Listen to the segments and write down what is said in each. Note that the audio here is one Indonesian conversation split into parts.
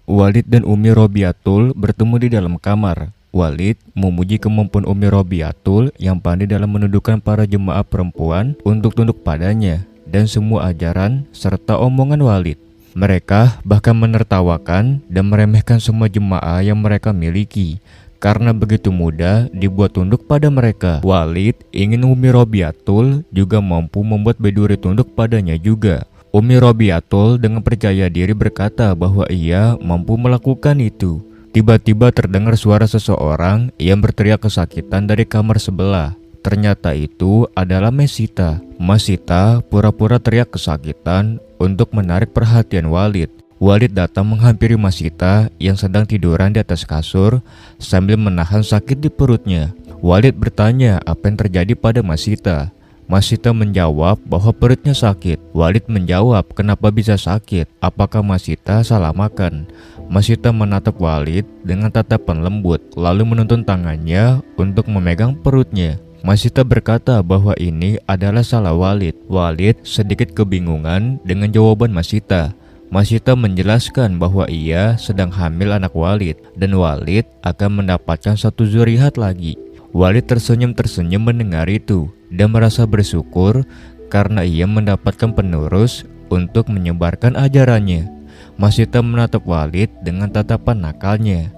Walid dan Umi Robiatul bertemu di dalam kamar. Walid memuji kemampuan Umi Robiatul yang pandai dalam menundukkan para jemaah perempuan untuk tunduk padanya dan semua ajaran serta omongan Walid. Mereka bahkan menertawakan dan meremehkan semua jemaah yang mereka miliki karena begitu mudah dibuat tunduk pada mereka. Walid ingin Umi Robiatul juga mampu membuat Baiduri tunduk padanya juga. Umi Robiatul dengan percaya diri berkata bahwa ia mampu melakukan itu. Tiba-tiba terdengar suara seseorang yang berteriak kesakitan dari kamar sebelah. Ternyata itu adalah Mesita. Mesita pura-pura teriak kesakitan untuk menarik perhatian Walid. Walid datang menghampiri Mesita yang sedang tiduran di atas kasur sambil menahan sakit di perutnya. Walid bertanya apa yang terjadi pada Mesita. Mesita menjawab bahwa perutnya sakit. Walid menjawab kenapa bisa sakit, apakah Mesita salah makan. Mesita menatap Walid dengan tatapan lembut lalu menuntun tangannya untuk memegang perutnya. Mesita berkata bahwa ini adalah salah Walid. Walid sedikit kebingungan dengan jawaban Mesita. Mesita menjelaskan bahwa ia sedang hamil anak Walid dan Walid akan mendapatkan satu zuriat lagi. Walid tersenyum-tersenyum mendengar itu dan merasa bersyukur karena ia mendapatkan penerus untuk menyebarkan ajarannya. Mesita menatap Walid dengan tatapan nakalnya.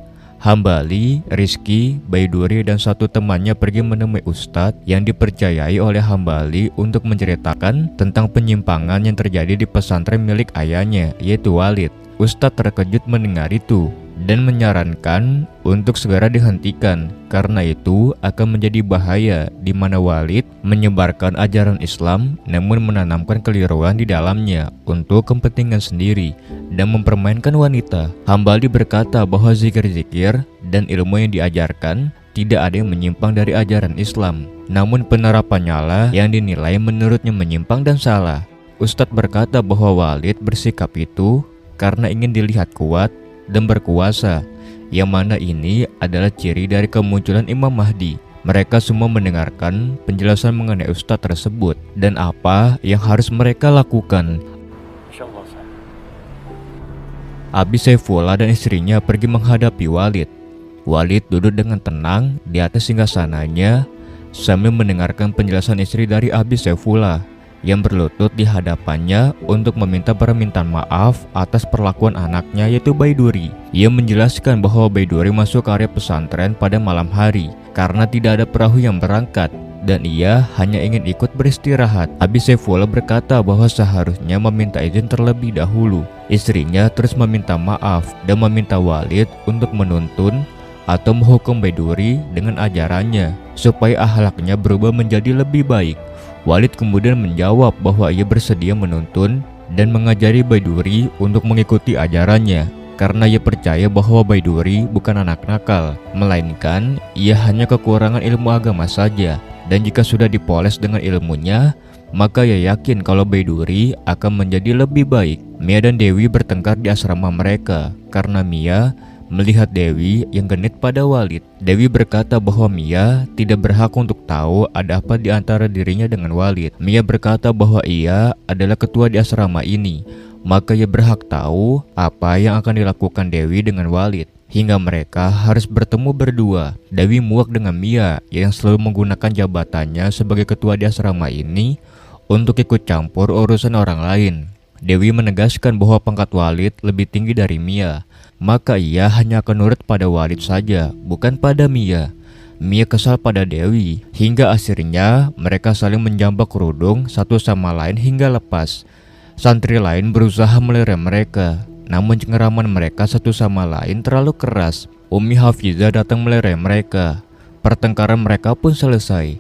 Hambali, Rizki, Baiduri dan satu temannya pergi menemui Ustadz yang dipercayai oleh Hambali untuk menceritakan tentang penyimpangan yang terjadi di pesantren milik ayahnya, yaitu Walid. Ustadz terkejut mendengar itu dan menyarankan untuk segera dihentikan karena itu akan menjadi bahaya di mana Walid menyebarkan ajaran Islam namun menanamkan keliruan di dalamnya untuk kepentingan sendiri dan mempermainkan wanita. Hambali berkata bahwa zikir-zikir dan ilmu yang diajarkan tidak ada yang menyimpang dari ajaran Islam, namun penerapannya lah yang dinilai menurutnya menyimpang dan salah. Ustadz berkata bahwa Walid bersikap itu karena ingin dilihat kuat dan berkuasa, yang mana ini adalah ciri dari kemunculan Imam Mahdi. Mereka semua mendengarkan penjelasan mengenai Ustadz tersebut dan apa yang harus mereka lakukan. Abi Saifullah dan istrinya pergi menghadapi Walid. Walid duduk dengan tenang di atas singgasananya sambil mendengarkan penjelasan istri dari Abi Saifullah yang berlutut di hadapannya untuk meminta permintaan maaf atas perlakuan anaknya, yaitu Baiduri. Ia menjelaskan bahwa Baiduri masuk ke area pesantren pada malam hari karena tidak ada perahu yang berangkat dan ia hanya ingin ikut beristirahat. Abi Saifullah berkata bahwa seharusnya meminta izin terlebih dahulu. Istrinya terus meminta maaf dan meminta Walid untuk menuntun atau menghukum Baiduri dengan ajarannya supaya akhlaknya berubah menjadi lebih baik. Walid kemudian menjawab bahwa ia bersedia menuntun dan mengajari Baiduri untuk mengikuti ajarannya karena ia percaya bahwa Baiduri bukan anak nakal, melainkan ia hanya kekurangan ilmu agama saja, dan jika sudah dipoles dengan ilmunya, maka ia yakin kalau Baiduri akan menjadi lebih baik. Mia dan Dewi bertengkar di asrama mereka karena Mia melihat Dewi yang genit pada Walid. Dewi berkata bahwa Mia tidak berhak untuk tahu ada apa di antara dirinya dengan Walid. Mia berkata bahwa ia adalah ketua di asrama ini, maka ia berhak tahu apa yang akan dilakukan Dewi dengan Walid hingga mereka harus bertemu berdua. Dewi muak dengan Mia yang selalu menggunakan jabatannya sebagai ketua di asrama ini untuk ikut campur urusan orang lain. Dewi menegaskan bahwa pangkat Walid lebih tinggi dari Mia, maka ia hanya akan nurut pada Walid saja, bukan pada Mia. Mia kesal pada Dewi, hingga akhirnya mereka saling menjambak kerudung satu sama lain hingga lepas. Santri lain berusaha melirem mereka, namun cengeraman mereka satu sama lain terlalu keras. Umi Hafizah datang melirem mereka. Pertengkaran mereka pun selesai.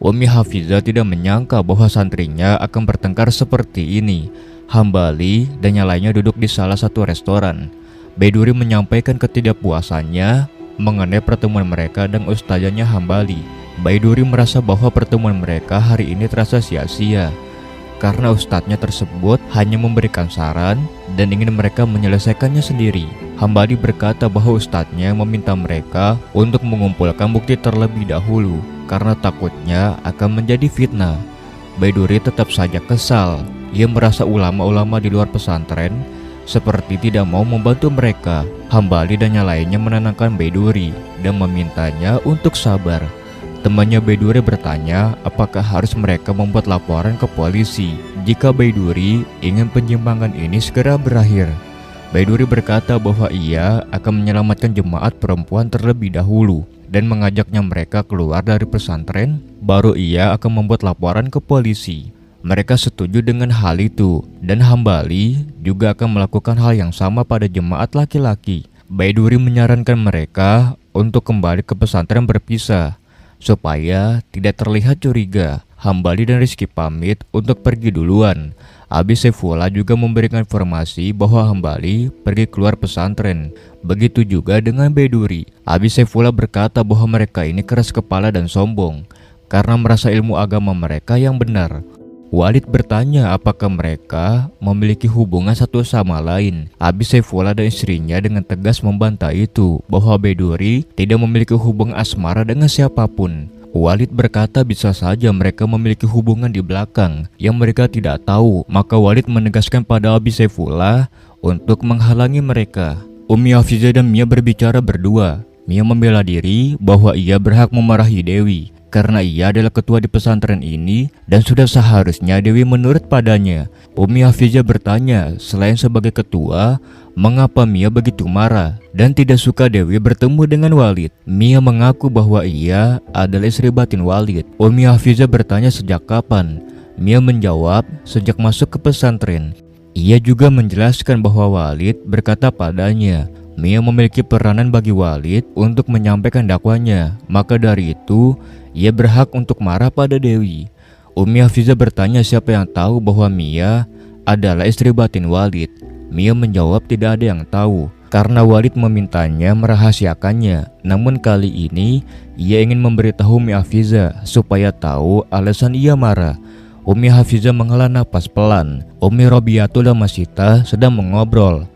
Umi Hafizah tidak menyangka bahwa santrinya akan bertengkar seperti ini. Hambali dan yang lainnya duduk di salah satu restoran. Baiduri menyampaikan ketidakpuasannya mengenai pertemuan mereka dan ustazahnya Hambali. Baiduri merasa bahwa pertemuan mereka hari ini terasa sia-sia karena ustadznya tersebut hanya memberikan saran dan ingin mereka menyelesaikannya sendiri. Hambali berkata bahwa ustadznya meminta mereka untuk mengumpulkan bukti terlebih dahulu karena takutnya akan menjadi fitnah. Baiduri tetap saja kesal. Ia merasa ulama-ulama di luar pesantren seperti tidak mau membantu mereka. Hambali dan yang lainnya menenangkan Baiduri dan memintanya untuk sabar. Temannya Baiduri bertanya apakah harus mereka membuat laporan ke polisi jika Baiduri ingin penyimpangan ini segera berakhir. Baiduri berkata bahwa ia akan menyelamatkan jemaat perempuan terlebih dahulu dan mengajaknya mereka keluar dari pesantren, baru ia akan membuat laporan ke polisi. Mereka setuju dengan hal itu dan Hambali juga akan melakukan hal yang sama pada jemaat laki-laki. Baiduri menyarankan mereka untuk kembali ke pesantren berpisah supaya tidak terlihat curiga. Hambali dan Rizky pamit untuk pergi duluan. Abi Saifullah juga memberikan informasi bahwa Hambali pergi keluar pesantren. Begitu juga dengan Baiduri. Abi Saifullah berkata bahwa mereka ini keras kepala dan sombong karena merasa ilmu agama mereka yang benar. Walid bertanya apakah mereka memiliki hubungan satu sama lain. Abi Saifullah dan istrinya dengan tegas membantah itu, bahwa Baiduri tidak memiliki hubungan asmara dengan siapapun. Walid berkata bisa saja mereka memiliki hubungan di belakang yang mereka tidak tahu. Maka Walid menegaskan pada Abi Saifullah untuk menghalangi mereka. Umi Hafizah dan Mia berbicara berdua. Mia membela diri bahwa ia berhak memarahi Dewi karena ia adalah ketua di pesantren ini dan sudah seharusnya Dewi menurut padanya. Umi Hafizah bertanya, selain sebagai ketua, mengapa Mia begitu marah dan tidak suka Dewi bertemu dengan Walid? Mia mengaku bahwa ia adalah istri batin Walid. Umi Hafizah bertanya sejak kapan? Mia menjawab, sejak masuk ke pesantren. Ia juga menjelaskan bahwa Walid berkata padanya, Mia memiliki peranan bagi Walid untuk menyampaikan dakwanya, maka dari itu ia berhak untuk marah pada Dewi. Umi Hafizah bertanya siapa yang tahu bahwa Mia adalah istri batin Walid. Mia menjawab tidak ada yang tahu karena Walid memintanya merahasiakannya. Namun kali ini ia ingin memberitahu Umi Hafizah supaya tahu alasan ia marah. Umi Hafizah menghela napas pelan. Umi Robiatul dan Masita sedang mengobrol.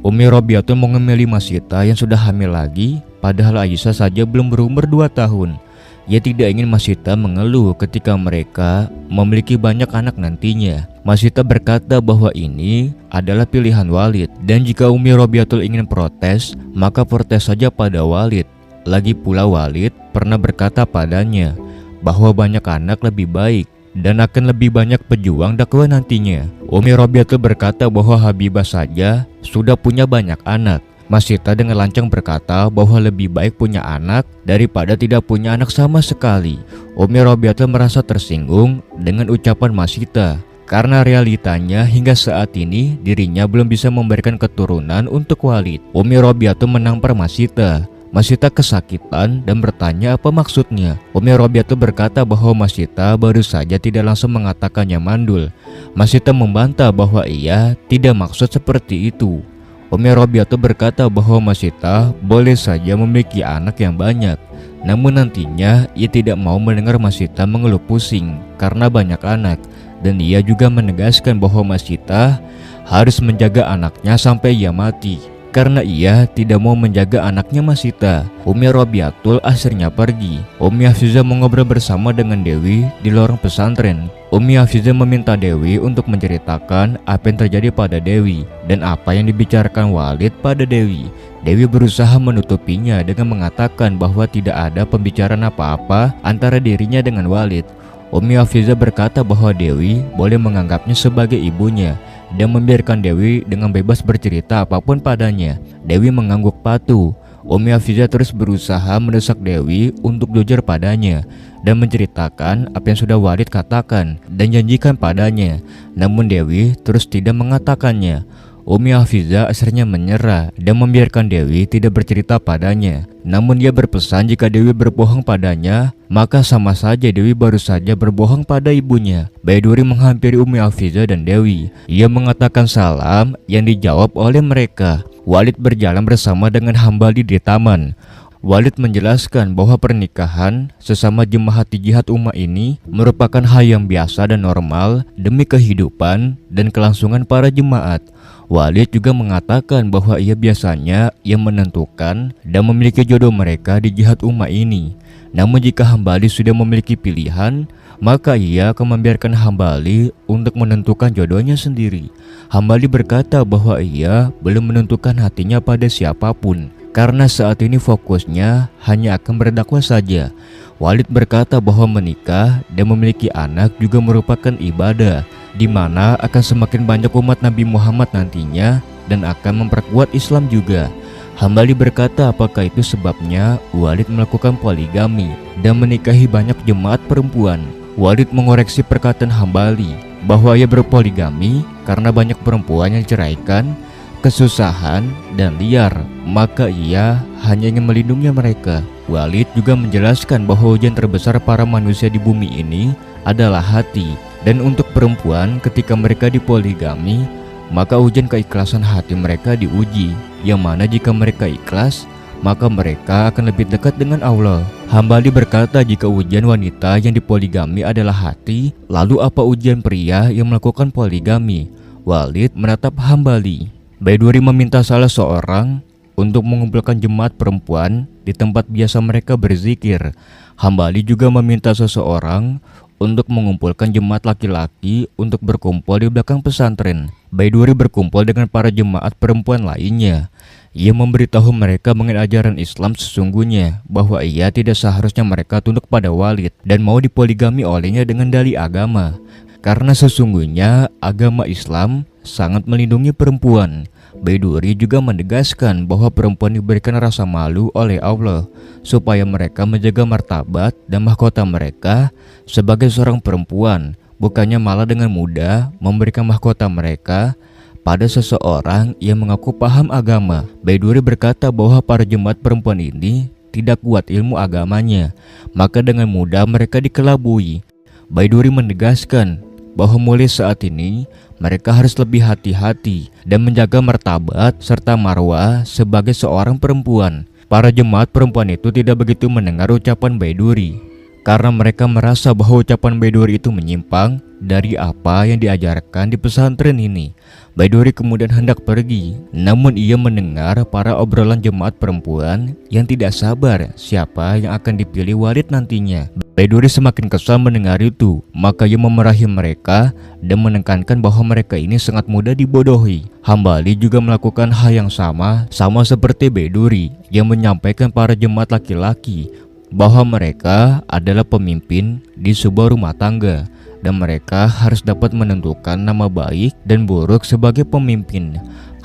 Umi Robiatul mengemili Masita yang sudah hamil lagi, padahal Aisyah saja belum berumur 2 tahun. Ia tidak ingin Masita mengeluh ketika mereka memiliki banyak anak nantinya. Masita berkata bahwa ini adalah pilihan Walid, dan jika Umi Robiatul ingin protes, maka protes saja pada Walid. Lagi pula Walid pernah berkata padanya bahwa banyak anak lebih baik dan akan lebih banyak pejuang dakwah nantinya. Umi Robiatul berkata bahwa Habibah saja sudah punya banyak anak. Masita dengan lancang berkata bahwa lebih baik punya anak daripada tidak punya anak sama sekali. Umi Robiatul merasa tersinggung dengan ucapan Masita karena realitanya hingga saat ini dirinya belum bisa memberikan keturunan untuk Walid. Umi Robiatul menampar Masita. Masita kesakitan dan bertanya apa maksudnya. Umi Robiatul berkata bahwa Masita baru saja tidak langsung mengatakannya mandul. Masita membantah bahwa ia tidak maksud seperti itu. Umi Robiatul berkata bahwa Masita boleh saja memiliki anak yang banyak, namun nantinya ia tidak mau mendengar Masita mengeluh pusing karena banyak anak, dan ia juga menegaskan bahwa Masita harus menjaga anaknya sampai ia mati karena ia tidak mau menjaga anaknya Masita. Umi Robiatul akhirnya pergi. Umi Hafizah mengobrol bersama dengan Dewi di lorong pesantren. Umi Hafizah meminta Dewi untuk menceritakan apa yang terjadi pada Dewi dan apa yang dibicarakan Walid pada Dewi. Dewi berusaha menutupinya dengan mengatakan bahwa tidak ada pembicaraan apa-apa antara dirinya dengan Walid. Umi Hafizah berkata bahwa Dewi boleh menganggapnya sebagai ibunya dan membiarkan Dewi dengan bebas bercerita apapun padanya. Dewi mengangguk patuh. Umi Hafizah terus berusaha mendesak Dewi untuk jujur padanya dan menceritakan apa yang sudah Walid katakan dan janjikan padanya. Namun Dewi terus tidak mengatakannya. Umi Hafizah akhirnya menyerah dan membiarkan Dewi tidak bercerita padanya. Namun dia berpesan jika Dewi berbohong padanya, maka sama saja Dewi baru saja berbohong pada ibunya. Baiduri menghampiri Umi Hafizah dan Dewi. Ia mengatakan salam yang dijawab oleh mereka. Walid berjalan bersama dengan Hambali di taman. Walid menjelaskan bahwa pernikahan sesama jemaah jihad ummah ini merupakan hal yang biasa dan normal demi kehidupan dan kelangsungan para jemaat. Walid juga mengatakan bahwa ia biasanya yang menentukan dan memiliki jodoh mereka di jihad ummah ini. Namun jika Hambali sudah memiliki pilihan, maka ia akan membiarkan Hambali untuk menentukan jodohnya sendiri. Hambali berkata bahwa ia belum menentukan hatinya pada siapapun, karena saat ini fokusnya hanya akan berdakwah saja. Walid berkata bahwa menikah dan memiliki anak juga merupakan ibadah, di mana akan semakin banyak umat Nabi Muhammad nantinya dan akan memperkuat Islam juga. Hambali berkata apakah itu sebabnya Walid melakukan poligami dan menikahi banyak jemaat perempuan. Walid mengoreksi perkataan Hambali bahwa ia berpoligami karena banyak perempuan yang ceraikan, kesusahan, dan liar, maka ia hanya ingin melindungi mereka. Walid juga menjelaskan bahwa ujian terbesar para manusia di bumi ini adalah hati, dan untuk perempuan ketika mereka dipoligami, maka ujian keikhlasan hati mereka diuji, yang mana jika mereka ikhlas, maka mereka akan lebih dekat dengan Allah. Hambali berkata jika ujian wanita yang dipoligami adalah hati, lalu apa ujian pria yang melakukan poligami? Walid menatap Hambali. Baiduri meminta salah seorang untuk mengumpulkan jemaat perempuan di tempat biasa mereka berzikir. Hambali juga meminta seseorang untuk mengumpulkan jemaat laki-laki untuk berkumpul di belakang pesantren. Baiduri berkumpul dengan para jemaat perempuan lainnya. Ia memberitahu mereka mengenai ajaran Islam sesungguhnya, bahwa ia tidak seharusnya mereka tunduk pada Walid dan mau dipoligami olehnya dengan dalih agama, karena sesungguhnya agama Islam sangat melindungi perempuan. Baiduri juga menegaskan bahwa perempuan diberikan rasa malu oleh Allah supaya mereka menjaga martabat dan mahkota mereka sebagai seorang perempuan, bukannya malah dengan mudah memberikan mahkota mereka pada seseorang yang mengaku paham agama. Baiduri berkata bahwa para jemaat perempuan ini tidak kuat ilmu agamanya, maka dengan mudah mereka dikelabui. Baiduri menegaskan bahwa mulai saat ini mereka harus lebih hati-hati dan menjaga martabat serta marwah sebagai seorang perempuan. Para jemaat perempuan itu tidak begitu mendengar ucapan Baiduri, karena mereka merasa bahwa ucapan Baiduri itu menyimpang dari apa yang diajarkan di pesantren ini. Baiduri kemudian hendak pergi, namun ia mendengar para obrolan jemaat perempuan yang tidak sabar siapa yang akan dipilih Walid nantinya. Baiduri semakin kesal mendengar itu, maka ia memarahi mereka dan menekankan bahwa mereka ini sangat mudah dibodohi. Hambali juga melakukan hal yang sama seperti Baiduri yang menyampaikan para jemaat laki-laki bahwa mereka adalah pemimpin di sebuah rumah tangga dan mereka harus dapat menentukan nama baik dan buruk sebagai pemimpin.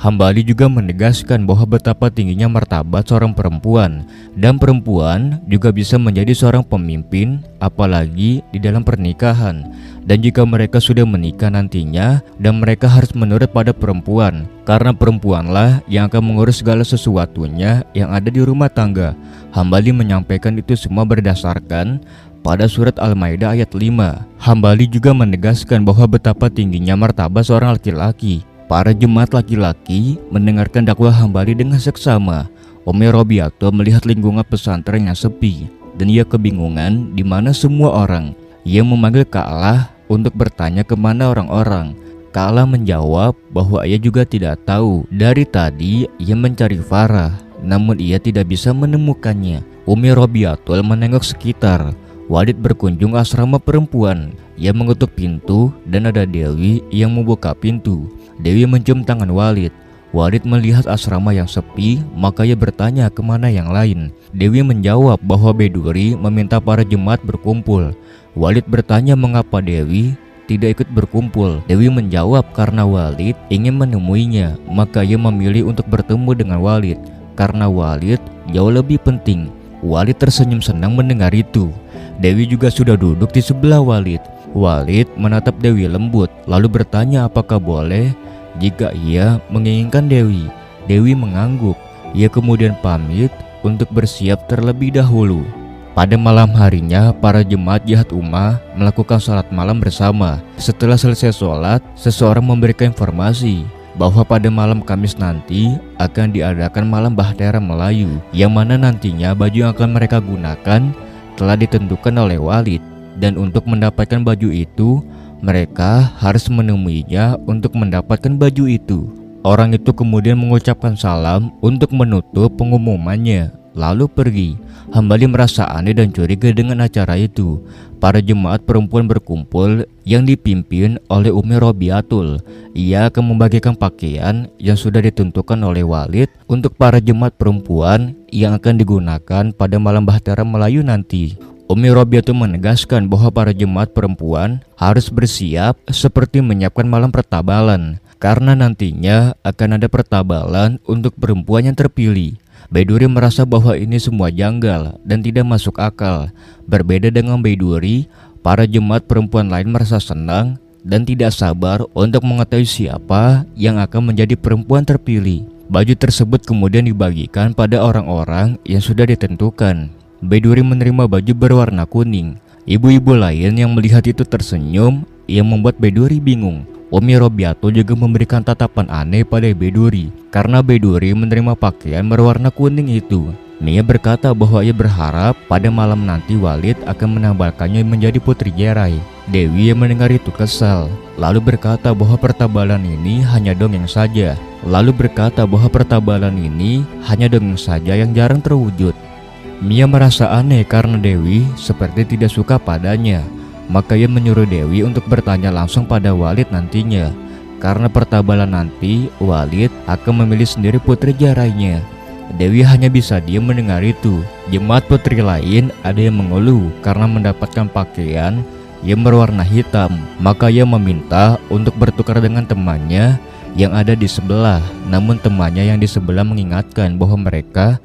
Hambali juga menegaskan bahwa betapa tingginya martabat seorang perempuan dan perempuan juga bisa menjadi seorang pemimpin apalagi di dalam pernikahan. Dan jika mereka sudah menikah nantinya dan mereka harus menurut pada perempuan, karena perempuanlah yang akan mengurus segala sesuatunya yang ada di rumah tangga. Hambali menyampaikan itu semua berdasarkan pada surat Al-Maidah ayat 5. Hambali juga menegaskan bahwa betapa tingginya martabat seorang laki-laki. Para jemaat laki-laki mendengarkan dakwah Hambali dengan seksama. Umi Robiatul melihat lingkungan pesantren yang sepi dan ia kebingungan di mana semua orang. Ia memanggil Ka'lah untuk bertanya kemana orang-orang. Ka'lah menjawab bahwa ia juga tidak tahu. Dari tadi ia mencari Farah, namun ia tidak bisa menemukannya. Umi Robiatul menengok sekitar. Walid berkunjung asrama perempuan. Ia mengetuk pintu dan ada Dewi yang membuka pintu. Dewi mencium tangan Walid. Walid melihat asrama yang sepi, maka ia bertanya kemana yang lain. Dewi menjawab bahwa Baiduri meminta para jemaat berkumpul. Walid bertanya mengapa Dewi tidak ikut berkumpul. Dewi menjawab karena Walid ingin menemuinya, maka ia memilih untuk bertemu dengan Walid karena Walid jauh lebih penting. Walid tersenyum senang mendengar itu. Dewi juga sudah duduk di sebelah Walid. Walid menatap Dewi lembut, lalu bertanya apakah boleh jika ia menginginkan Dewi. Dewi mengangguk. Ia kemudian pamit untuk bersiap terlebih dahulu. Pada malam harinya, para jemaat jihad ummah melakukan salat malam bersama. Setelah selesai sholat, seseorang memberikan informasi bahwa pada malam Kamis nanti akan diadakan malam Bahtera Melayu, yang mana nantinya baju yang akan mereka gunakan telah ditentukan oleh Walid. Dan untuk mendapatkan baju itu, mereka harus menemuinya untuk mendapatkan baju itu. Orang itu kemudian mengucapkan salam untuk menutup pengumumannya, lalu pergi. Hambali merasa aneh dan curiga dengan acara itu. Para jemaat perempuan berkumpul yang dipimpin oleh Umi Robiatul. Ia akan membagikan pakaian yang sudah ditentukan oleh Walid untuk para jemaat perempuan yang akan digunakan pada malam Bahtera Melayu nanti. Umi Robiatul menegaskan bahwa para jemaat perempuan harus bersiap seperti menyiapkan malam pertabalan, karena nantinya akan ada pertabalan untuk perempuan yang terpilih. Baiduri merasa bahwa ini semua janggal dan tidak masuk akal. Berbeda dengan Baiduri, para jemaat perempuan lain merasa senang dan tidak sabar untuk mengetahui siapa yang akan menjadi perempuan terpilih. Baju tersebut kemudian dibagikan pada orang-orang yang sudah ditentukan. Baiduri menerima baju berwarna kuning. Ibu-ibu lain yang melihat itu tersenyum, yang membuat Baiduri bingung. Umi Robiatul juga memberikan tatapan aneh pada Baiduri karena Baiduri menerima pakaian berwarna kuning itu. Mia berkata bahwa ia berharap pada malam nanti Walid akan menambalkannya menjadi putri Jerai. Dewi yang mendengar itu kesal, lalu berkata bahwa pertabalan ini hanya dongeng saja. Yang jarang terwujud. Mia merasa aneh karena Dewi seperti tidak suka padanya. Maka ia menyuruh Dewi untuk bertanya langsung pada Walid nantinya. Karena pertabalan nanti, Walid akan memilih sendiri putri jarainya. Dewi hanya bisa diam mendengar itu. Jemaat putri lain ada yang mengeluh karena mendapatkan pakaian yang berwarna hitam. Maka ia meminta untuk bertukar dengan temannya yang ada di sebelah. Namun temannya yang di sebelah mengingatkan bahwa mereka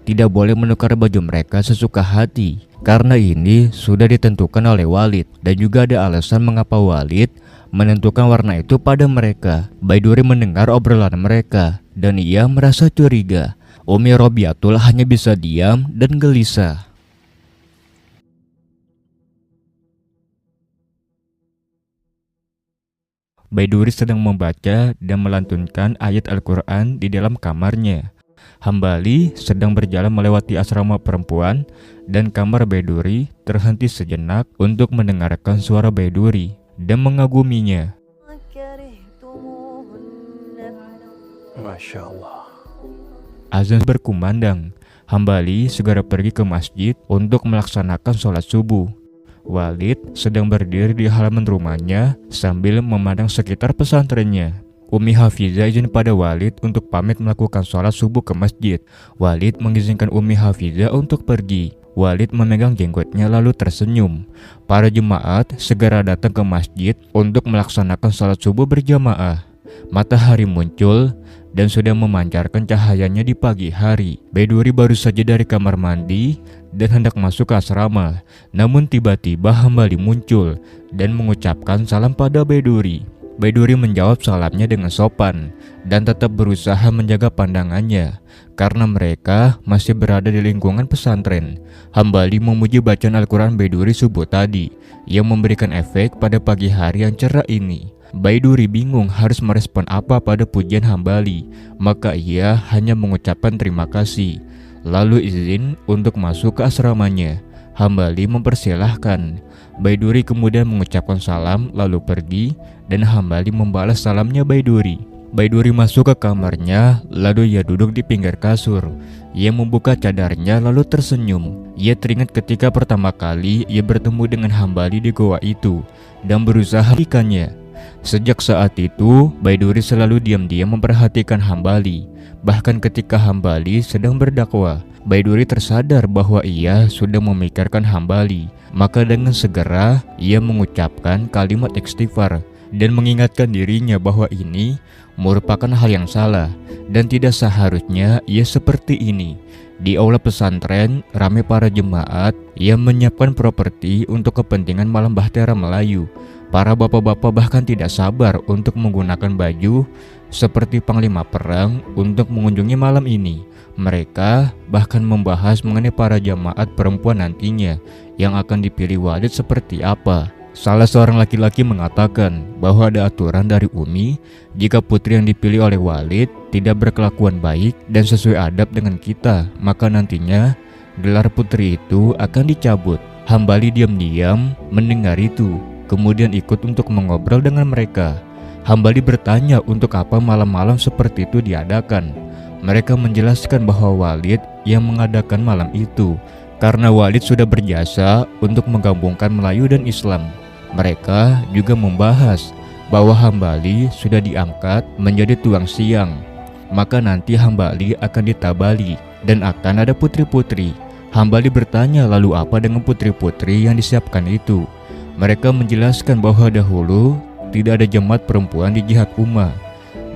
tidak boleh menukar baju mereka sesuka hati, karena ini sudah ditentukan oleh Walid. Dan juga ada alasan mengapa Walid menentukan warna itu pada mereka. Baiduri mendengar obrolan mereka dan ia merasa curiga. Umi Robiatul hanya bisa diam dan gelisah. Baiduri sedang membaca dan melantunkan ayat Al-Quran di dalam kamarnya. Hambali sedang berjalan melewati asrama perempuan dan kamar Baiduri terhenti sejenak untuk mendengarkan suara Baiduri dan mengaguminya. Masya Allah. Azan berkumandang. Hambali segera pergi ke masjid untuk melaksanakan sholat subuh. Walid sedang berdiri di halaman rumahnya sambil memandang sekitar pesantrennya. Umi Hafizah izin pada Walid untuk pamit melakukan sholat subuh ke masjid. Walid mengizinkan Umi Hafizah untuk pergi. Walid memegang jenggotnya lalu tersenyum. Para jemaat segera datang ke masjid untuk melaksanakan sholat subuh berjamaah. Matahari muncul dan sudah memancarkan cahayanya di pagi hari. Baiduri baru saja dari kamar mandi dan hendak masuk ke asrama. Namun tiba-tiba Hambali muncul dan mengucapkan salam pada Baiduri. Baiduri menjawab salamnya dengan sopan dan tetap berusaha menjaga pandangannya karena mereka masih berada di lingkungan pesantren. Hambali memuji bacaan Al-Quran Baiduri subuh tadi yang memberikan efek pada pagi hari yang cerah ini. Baiduri bingung harus merespon apa pada pujian Hambali, maka ia hanya mengucapkan terima kasih lalu izin untuk masuk ke asramanya. Hambali mempersilahkan. Baiduri kemudian mengucapkan salam lalu pergi dan Hambali membalas salamnya Baiduri. Baiduri masuk ke kamarnya lalu ia duduk di pinggir kasur. Ia membuka cadarnya lalu tersenyum. Ia teringat ketika pertama kali ia bertemu dengan Hambali di goa itu dan berusaha ikannya. Sejak saat itu, Baiduri selalu diam-diam memperhatikan Hambali. Bahkan ketika Hambali sedang berdakwah, Baiduri tersadar bahwa ia sudah memikirkan Hambali. Maka dengan segera ia mengucapkan kalimat istighfar dan mengingatkan dirinya bahwa ini merupakan hal yang salah dan tidak seharusnya ia seperti ini. Di aula pesantren ramai para jemaat yang menyiapkan properti untuk kepentingan malam Bahtera Melayu. Para bapak-bapak bahkan tidak sabar untuk menggunakan baju seperti panglima perang untuk mengunjungi malam ini. Mereka bahkan membahas mengenai para jamaat perempuan nantinya yang akan dipilih Walid seperti apa. Salah seorang laki-laki mengatakan bahwa ada aturan dari Umi jika putri yang dipilih oleh Walid tidak berkelakuan baik dan sesuai adab dengan kita, maka nantinya gelar putri itu akan dicabut. Hambali diam-diam mendengar itu, kemudian ikut untuk mengobrol dengan mereka. Hambali bertanya untuk apa malam-malam seperti itu diadakan. Mereka menjelaskan bahwa Walid yang mengadakan malam itu karena Walid sudah berjasa untuk menggabungkan Melayu dan Islam. Mereka juga membahas bahwa Hambali sudah diangkat menjadi tuang siang, maka nanti Hambali akan ditabali dan akan ada putri-putri. Hambali bertanya, lalu apa dengan putri-putri yang disiapkan itu? Mereka menjelaskan bahwa dahulu tidak ada jemaat perempuan di jihad Ummah,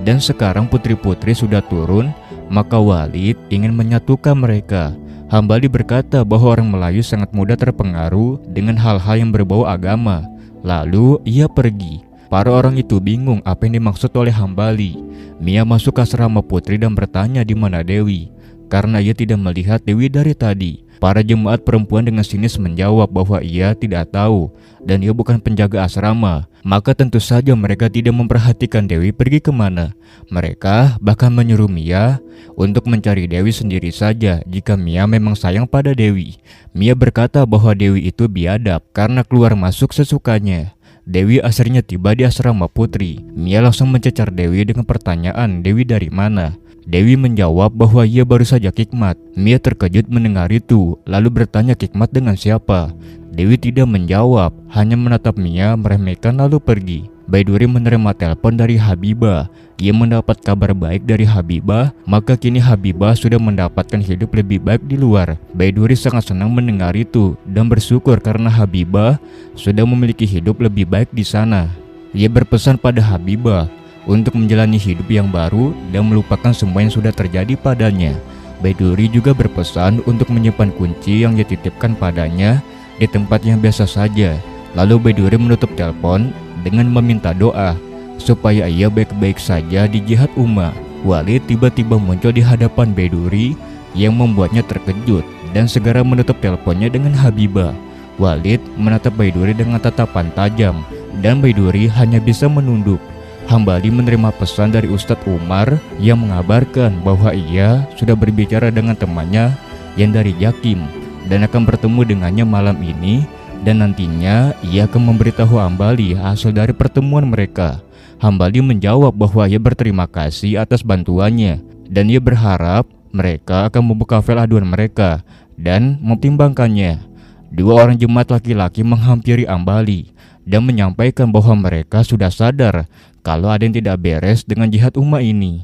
dan sekarang putri-putri sudah turun, maka Walid ingin menyatukan mereka. Hambali berkata bahwa orang Melayu sangat mudah terpengaruh dengan hal-hal yang berbau agama. Lalu ia pergi. Para orang itu bingung apa yang dimaksud oleh Hambali. Mia masuk ke asrama putri dan bertanya di mana Dewi, karena ia tidak melihat Dewi dari tadi. Para jemaat perempuan dengan sinis menjawab bahwa ia tidak tahu dan ia bukan penjaga asrama. Maka tentu saja mereka tidak memperhatikan Dewi pergi kemana. Mereka bahkan menyuruh Mia untuk mencari Dewi sendiri saja jika Mia memang sayang pada Dewi. Mia berkata bahwa Dewi itu biadab karena keluar masuk sesukanya. Dewi akhirnya tiba di asrama putri. Mia langsung mencecar Dewi dengan pertanyaan, Dewi dari mana? Dewi menjawab bahwa ia baru saja khikmat. Mia terkejut mendengar itu, lalu bertanya khikmat dengan siapa. Dewi tidak menjawab, hanya menatap Mia meremehkan lalu pergi. Baiduri menerima telepon dari Habibah. Ia mendapat kabar baik dari Habibah, maka kini Habibah sudah mendapatkan hidup lebih baik di luar. Baiduri sangat senang mendengar itu dan bersyukur karena Habibah sudah memiliki hidup lebih baik di sana. Ia berpesan pada Habibah untuk menjalani hidup yang baru dan melupakan semua yang sudah terjadi padanya. Baiduri juga berpesan untuk menyimpan kunci yang dititipkan padanya di tempat yang biasa saja. Lalu Baiduri menutup telepon dengan meminta doa supaya ia baik-baik saja di jihad Ummah. Walid tiba-tiba muncul di hadapan Baiduri yang membuatnya terkejut dan segera menutup teleponnya dengan Habibah. Walid menatap Baiduri dengan tatapan tajam dan Baiduri hanya bisa menunduk. Hambali menerima pesan dari Ustadz Umar yang mengabarkan bahwa ia sudah berbicara dengan temannya yang dari Jakim dan akan bertemu dengannya malam ini, dan nantinya ia akan memberitahu Hambali hasil dari pertemuan mereka. Hambali menjawab bahwa ia berterima kasih atas bantuannya dan ia berharap mereka akan membuka file aduan mereka dan mempertimbangkannya. Dua orang jemaat laki-laki menghampiri Hambali dan menyampaikan bahwa mereka sudah sadar kalau ada yang tidak beres dengan jihad Ummah ini.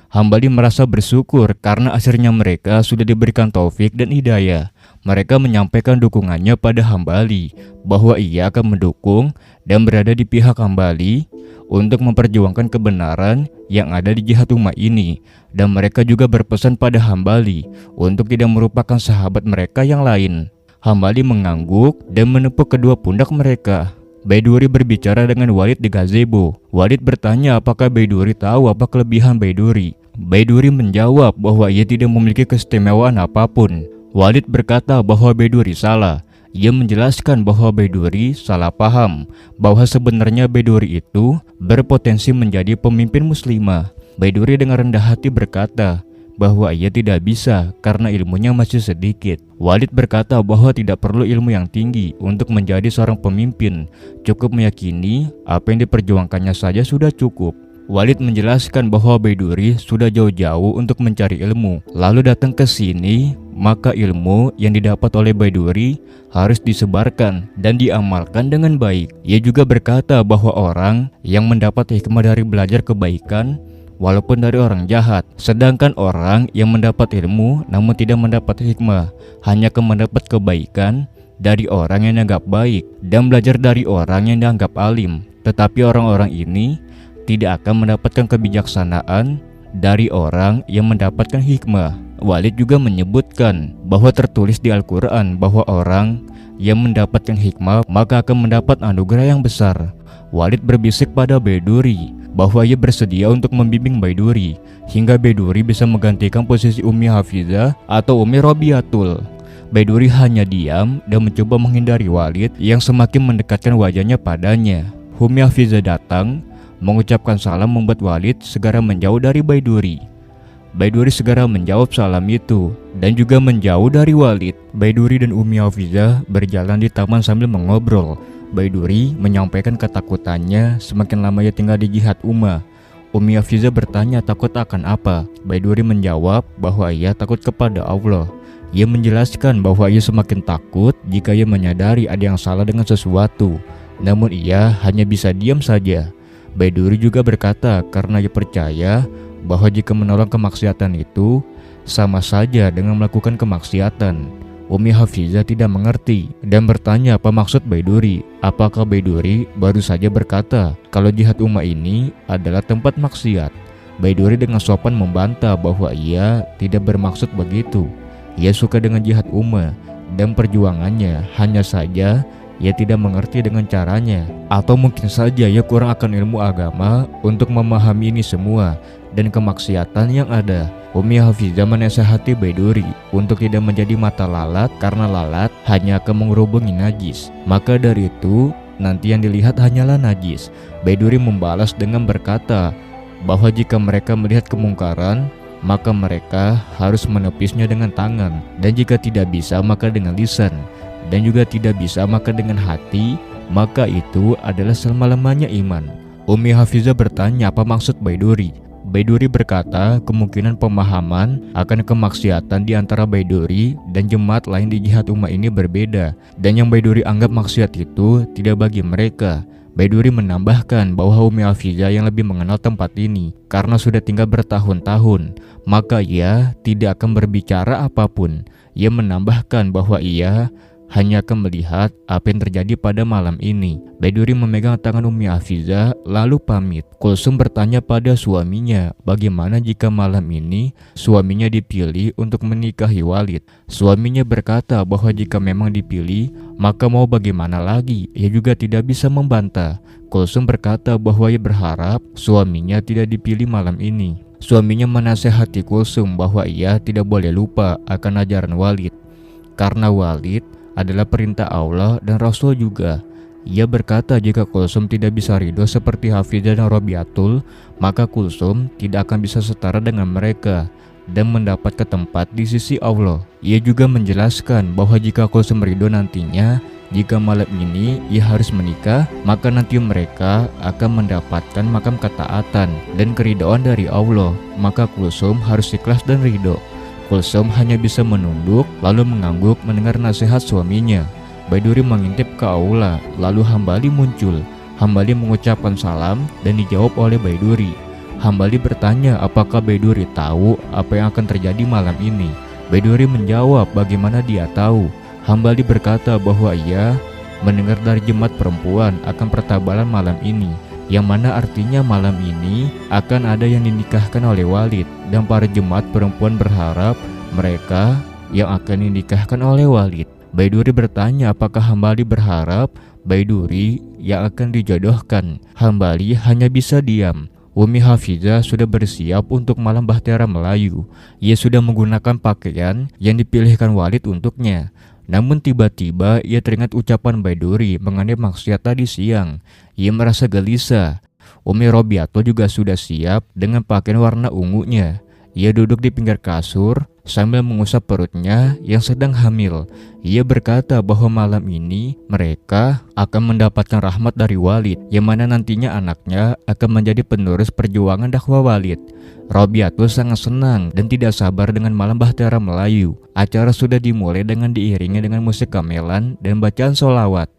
Hambali merasa bersyukur karena akhirnya mereka sudah diberikan taufik dan hidayah. Mereka menyampaikan dukungannya pada Hambali bahwa ia akan mendukung dan berada di pihak Hambali untuk memperjuangkan kebenaran yang ada di jihad Ummah ini. Dan mereka juga berpesan pada Hambali untuk tidak merupakan sahabat mereka yang lain. Hambali mengangguk dan menepuk kedua pundak mereka. Baiduri berbicara dengan Walid di gazebo. Walid bertanya apakah Baiduri tahu apa kelebihan Baiduri. Baiduri menjawab bahwa ia tidak memiliki keistimewaan apapun. Walid berkata bahwa Baiduri salah. Ia menjelaskan bahwa Baiduri salah paham, bahwa sebenarnya Baiduri itu berpotensi menjadi pemimpin muslimah. Baiduri dengan rendah hati berkata bahwa ia tidak bisa karena ilmunya masih sedikit. Walid berkata bahwa tidak perlu ilmu yang tinggi untuk menjadi seorang pemimpin, cukup meyakini apa yang diperjuangkannya saja sudah cukup. Walid menjelaskan bahwa Baiduri sudah jauh-jauh untuk mencari ilmu, lalu datang ke sini, maka ilmu yang didapat oleh Baiduri harus disebarkan dan diamalkan dengan baik. Ia juga berkata bahwa orang yang mendapat hikmah dari belajar kebaikan walaupun dari orang jahat, sedangkan orang yang mendapat ilmu namun tidak mendapat hikmah hanya akan mendapat kebaikan dari orang yang dianggap baik dan belajar dari orang yang dianggap alim. Tetapi orang-orang ini tidak akan mendapatkan kebijaksanaan dari orang yang mendapatkan hikmah. Walid juga menyebutkan bahwa tertulis di Al-Quran bahwa orang yang mendapatkan hikmah maka akan mendapat anugerah yang besar. Walid berbisik pada Baiduri bahwa ia bersedia untuk membimbing Baiduri hingga Baiduri bisa menggantikan posisi Ummi Hafizah atau Ummi Robiatul. Baiduri hanya diam dan mencoba menghindari Walid yang semakin mendekatkan wajahnya padanya. Ummi Hafizah datang, mengucapkan salam membuat Walid segera menjauh dari Baiduri. Baiduri segera menjawab salam itu dan juga menjauh dari Walid. Baiduri dan Ummi Hafizah berjalan di taman sambil mengobrol. Baiduri menyampaikan ketakutannya semakin lama ia tinggal di jihad Umma. Umi Hafizah bertanya takut akan apa. Baiduri menjawab bahwa ia takut kepada Allah. Ia menjelaskan bahwa ia semakin takut jika ia menyadari ada yang salah dengan sesuatu. Namun ia hanya bisa diam saja. Baiduri juga berkata karena ia percaya bahwa jika menolong kemaksiatan itu sama saja dengan melakukan kemaksiatan. Umi Hafizah tidak mengerti dan bertanya apa maksud Baiduri. Apakah Baiduri baru saja berkata kalau jihad Umma ini adalah tempat maksiat? Baiduri dengan sopan membantah bahwa ia tidak bermaksud begitu. Ia suka dengan jihad Umma dan perjuangannya, hanya saja ia tidak mengerti dengan caranya. Atau mungkin saja ia kurang akan ilmu agama untuk memahami ini semua dan kemaksiatan yang ada. Umi Hafizah menasihati Baiduri untuk tidak menjadi mata lalat karena lalat hanya akan mengerubungi najis. Maka dari itu nanti yang dilihat hanyalah najis. Baiduri membalas dengan berkata bahwa jika mereka melihat kemungkaran maka mereka harus menepisnya dengan tangan, dan jika tidak bisa maka dengan lisan, dan juga tidak bisa maka dengan hati, maka itu adalah selama-lamanya iman. Umi Hafizah bertanya apa maksud Baiduri. Baiduri berkata kemungkinan pemahaman akan kemaksiatan di antara Baiduri dan jemaat lain di jihad Umma ini berbeda, dan yang Baiduri anggap maksiat itu tidak bagi mereka. Baiduri menambahkan bahwa Umi Hafizah yang lebih mengenal tempat ini karena sudah tinggal bertahun-tahun, maka ia tidak akan berbicara apapun. Ia menambahkan bahwa ia hanya akan melihat apa yang terjadi pada malam ini. Baiduri memegang tangan Umi Hafizah lalu pamit. Kulsum bertanya pada suaminya bagaimana jika malam ini suaminya dipilih untuk menikahi Walid. Suaminya berkata bahwa jika memang dipilih maka mau bagaimana lagi, ia juga tidak bisa membantah. Kulsum berkata bahwa ia berharap suaminya tidak dipilih malam ini. Suaminya menasehati Kulsum bahwa ia tidak boleh lupa akan ajaran Walid karena Walid adalah perintah Allah dan Rasul juga. Ia berkata jika Kulsum tidak bisa ridho seperti Hafizah dan Robiatul, maka Kulsum tidak akan bisa setara dengan mereka dan mendapat ke tempat di sisi Allah. Ia juga menjelaskan bahwa jika Kulsum ridho nantinya, jika malam ini ia harus menikah, maka nanti mereka akan mendapatkan makam ketaatan dan keridhaan dari Allah. Maka Kulsum harus ikhlas dan ridho. Kulsum hanya bisa menunduk lalu mengangguk mendengar nasihat suaminya. Baiduri mengintip ke aula, lalu Hambali muncul. Hambali mengucapkan salam dan dijawab oleh Baiduri. Hambali bertanya apakah Baiduri tahu apa yang akan terjadi malam ini. Baiduri menjawab bagaimana dia tahu. Hambali berkata bahwa ia mendengar dari jemaat perempuan akan pertabalan malam ini, yang mana artinya malam ini akan ada yang dinikahkan oleh Walid, dan para jemaat perempuan berharap mereka yang akan dinikahkan oleh Walid. Baiduri bertanya apakah Hambali berharap Baiduri yang akan dijodohkan. Hambali hanya bisa diam. Umi Hafizah sudah bersiap untuk malam Bahtera Melayu. Ia sudah menggunakan pakaian yang dipilihkan Walid untuknya. Namun tiba-tiba ia teringat ucapan Baiduri mengenai maksiat tadi siang. Ia merasa gelisah. Umi Robiatul juga sudah siap dengan pakaian warna ungunya. Ia duduk di pinggir kasur sambil mengusap perutnya yang sedang hamil. Ia berkata bahwa malam ini mereka akan mendapatkan rahmat dari Walid, yang mana nantinya anaknya akan menjadi penerus perjuangan dakwah Walid. Robiatul sangat senang dan tidak sabar dengan malam Bahtera Melayu. Acara sudah dimulai dengan diiringi dengan musik gamelan dan bacaan sholawat.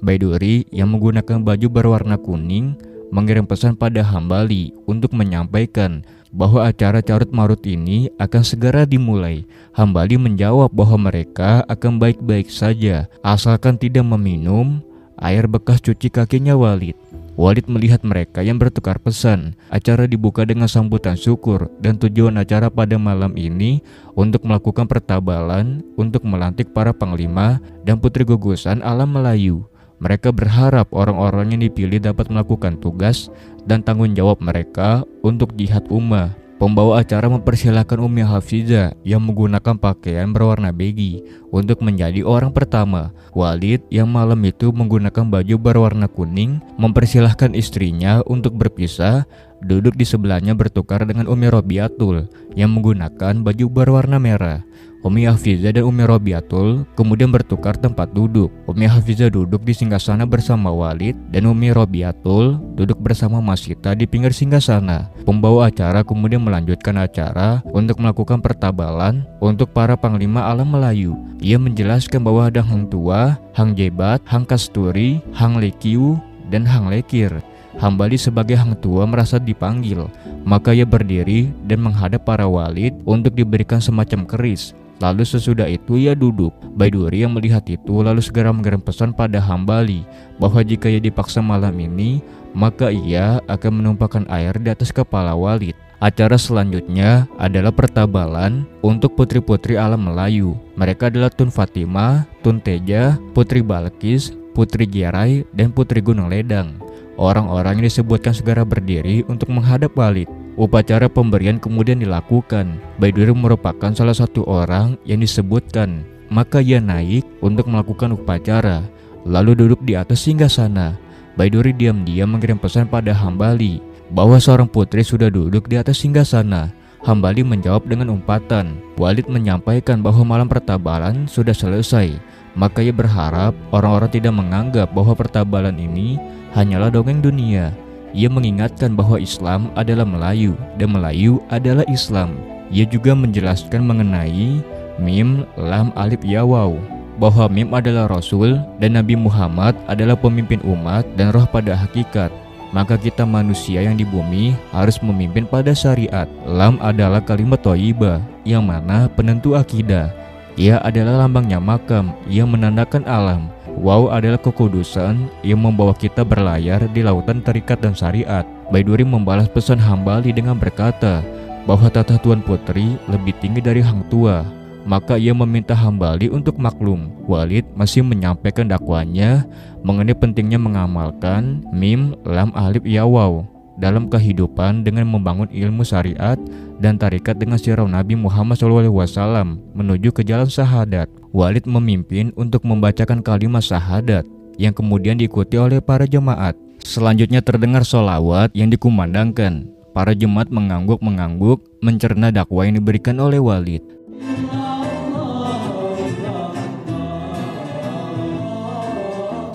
Baiduri yang menggunakan baju berwarna kuning mengirim pesan pada Hambali untuk menyampaikan bahwa acara carut marut ini akan segera dimulai. Hambali menjawab bahwa mereka akan baik-baik saja asalkan tidak meminum air bekas cuci kakinya Walid. Walid melihat mereka yang bertukar pesan. Acara dibuka dengan sambutan syukur dan tujuan acara pada malam ini untuk melakukan pertabalan untuk melantik para panglima dan putri gugusan alam Melayu. Mereka berharap orang-orang yang dipilih dapat melakukan tugas dan tanggung jawab mereka untuk jihad Umma. Pembawa acara mempersilahkan Umi Hafizah yang menggunakan pakaian berwarna begi untuk menjadi orang pertama. Walid yang malam itu menggunakan baju berwarna kuning mempersilahkan istrinya untuk berpisah duduk di sebelahnya bertukar dengan Umi Robiatul yang menggunakan baju berwarna merah. Umi Hafizah dan Umi Robiatul kemudian bertukar tempat duduk. Umi Hafizah duduk di singgasana bersama Walid dan Umi Robiatul duduk bersama Mas Sita di pinggir singgasana. Pembawa acara kemudian melanjutkan acara untuk melakukan pertabalan untuk para panglima alam Melayu. Ia menjelaskan bahwa ada Hang Tua, Hang Jebat, Hang Kasturi, Hang Lekiu, dan Hang Lekir. Hambali sebagai Hang Tua merasa dipanggil, maka ia berdiri dan menghadap para Walid untuk diberikan semacam keris. Lalu sesudah itu ia duduk. Baiduri yang melihat itu lalu segera mengirim pesan pada Hambali bahwa jika ia dipaksa malam ini, maka ia akan menumpahkan air di atas kepala Walid. Acara selanjutnya adalah pertabalan untuk putri-putri alam Melayu. Mereka adalah Tun Fatimah, Tun Teja, Putri Balkis, Putri Giarai, dan Putri Gunung Ledang. Orang-orang yang disebutkan segera berdiri untuk menghadap Walid. Upacara pemberian kemudian dilakukan. Baiduri merupakan salah satu orang yang disebutkan. Maka ia naik untuk melakukan upacara, lalu duduk di atas singgasana. Baiduri diam-diam mengirim pesan pada Hambali bahwa seorang putri sudah duduk di atas singgasana. Hambali menjawab dengan umpatan. Walid menyampaikan bahwa malam pertabalan sudah selesai. Maka ia berharap orang-orang tidak menganggap bahwa pertabalan ini hanyalah dongeng dunia. Ia mengingatkan bahwa Islam adalah Melayu dan Melayu adalah Islam. Ia juga menjelaskan mengenai Mim, Lam, Alif, Ya, Waw, bahwa Mim adalah Rasul dan Nabi Muhammad adalah pemimpin umat dan roh pada hakikat. Maka kita manusia yang di bumi harus memimpin pada syariat. Lam adalah kalimat thayyibah yang mana penentu akidah. Ia adalah lambangnya makam yang menandakan alam. Waw adalah kekudusan yang membawa kita berlayar di lautan tarikat dan syariat. Baiduri membalas pesan Hambali dengan berkata bahwa tata tuan putri lebih tinggi dari Hang Tua. Maka ia meminta Hambali untuk maklum. Walid masih menyampaikan dakwanya mengenai pentingnya mengamalkan Mim, Lam, Alif, Ya, Waw dalam kehidupan dengan membangun ilmu syariat dan tarikat dengan sirah Nabi Muhammad SAW menuju ke jalan syahadat. Walid memimpin untuk membacakan kalimat syahadat yang kemudian diikuti oleh para jemaat. Selanjutnya terdengar sholawat yang dikumandangkan. Para jemaat mengangguk-mengangguk mencerna dakwah yang diberikan oleh Walid.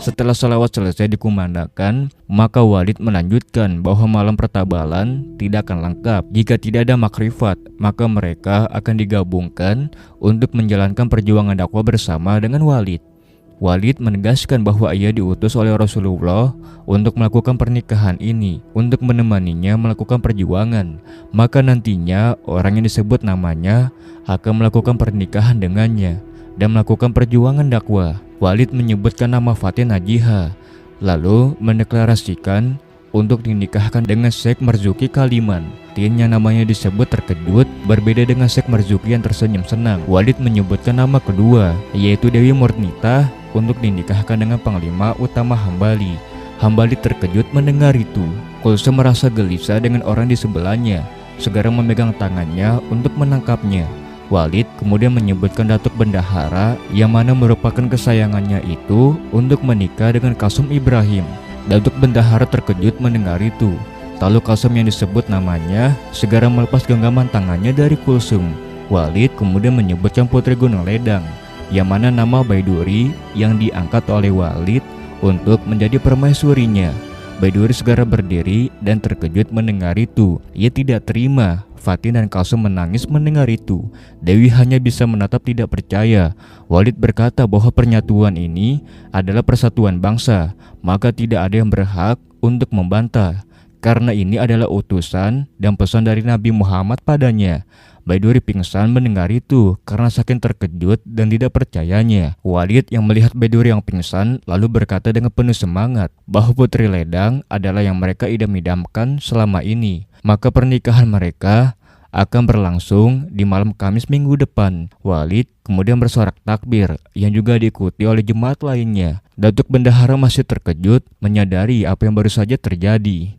Setelah sholawat selesai dikumandangkan, maka Walid melanjutkan bahwa malam pertabalan tidak akan lengkap jika tidak ada makrifat. Maka mereka akan digabungkan untuk menjalankan perjuangan dakwah bersama dengan Walid. Walid menegaskan bahwa ia diutus oleh Rasulullah untuk melakukan pernikahan ini, untuk menemaninya melakukan perjuangan. Maka nantinya orang yang disebut namanya akan melakukan pernikahan dengannya dan melakukan perjuangan dakwah. Walid menyebutkan nama Fatin Najiha, lalu mendeklarasikan untuk dinikahkan dengan Syekh Marzuki Kaliman. Tin yang namanya disebut terkejut, berbeda dengan Syekh Marzuki yang tersenyum senang. Walid menyebutkan nama kedua, yaitu Dewi Murnita, untuk dinikahkan dengan Panglima Utama Hambali. Hambali terkejut mendengar itu. Kulsum merasa gelisah dengan orang di sebelahnya, segera memegang tangannya untuk menangkapnya. Walid kemudian menyebutkan Datuk Bendahara yang mana merupakan kesayangannya itu untuk menikah dengan Kasum Ibrahim. Datuk Bendahara terkejut mendengar itu. Lalu Kasum yang disebut namanya segera melepas genggaman tangannya dari Kulsum. Walid kemudian menyebutkan Putri Gunung Ledang yang mana nama Baiduri yang diangkat oleh Walid untuk menjadi permaisurinya. Baiduri segera berdiri dan terkejut mendengar itu. Ia tidak terima. Fatin dan Kasum menangis mendengar itu. Dewi hanya bisa menatap tidak percaya. Walid berkata bahwa pernyatuan ini adalah persatuan bangsa, maka tidak ada yang berhak untuk membantah, karena ini adalah utusan dan pesan dari Nabi Muhammad padanya. Baiduri pingsan mendengar itu karena saking terkejut dan tidak percayanya. Walid yang melihat Baiduri yang pingsan lalu berkata dengan penuh semangat bahwa Putri Ledang adalah yang mereka idam-idamkan selama ini. Maka pernikahan mereka akan berlangsung di malam Kamis minggu depan. Walid kemudian bersorak takbir yang juga diikuti oleh jemaat lainnya. Datuk Bendahara masih terkejut menyadari apa yang baru saja terjadi.